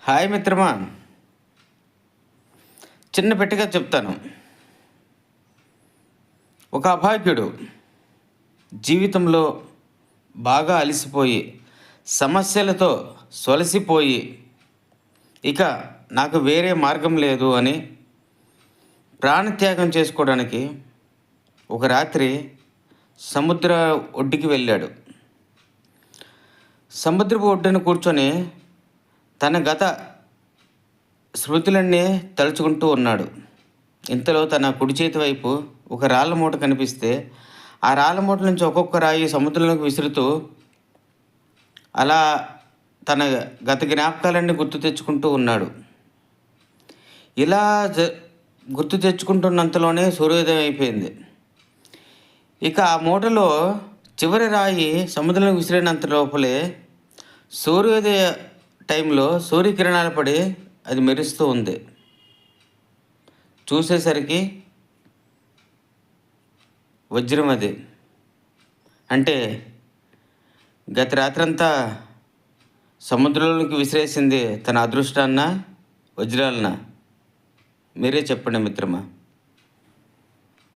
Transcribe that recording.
Hi మిత్రమా, చిన్న పెట్టిగా చెప్తాను. ఒక అభాగ్యుడు జీవితంలో బాగా అలసిపోయి, సమస్యలతో సొలసిపోయి, ఇక నాకు వేరే మార్గం లేదు అని ప్రాణత్యాగం చేసుకోవడానికి ఒక రాత్రి సముద్ర ఒడ్డుకి వెళ్ళాడు. సముద్రపు ఒడ్డున కూర్చొని తన గత స్మృతులన్నీ తలుచుకుంటూ ఉన్నాడు. ఇంతలో తన కుడి చేతి వైపు ఒక రాళ్ళ మూట కనిపిస్తే, ఆ రాళ్ళ మూట నుంచి ఒక్కొక్క రాయి సముద్రంలోకి విసురుతూ అలా తన గత జ్ఞాపకాలన్నీ గుర్తు తెచ్చుకుంటూ ఉన్నాడు. ఇలా గుర్తు తెచ్చుకుంటున్నంతలోనే సూర్యోదయం అయిపోయింది. ఇక ఆ మూటలో చివరి రాయి సముద్రంలోకి విసిరినంత లోపలే సూర్యోదయ టైంలో సూర్యకిరణాలు పడి అది మెరుస్తూ ఉంది. చూసేసరికి వజ్రం అది. అంటే గత రాత్రంతా సముద్రంలోకి విసిరేసింది తన అదృష్టాన్న, వజ్రాలన? మీరే చెప్పండి మిత్రమా.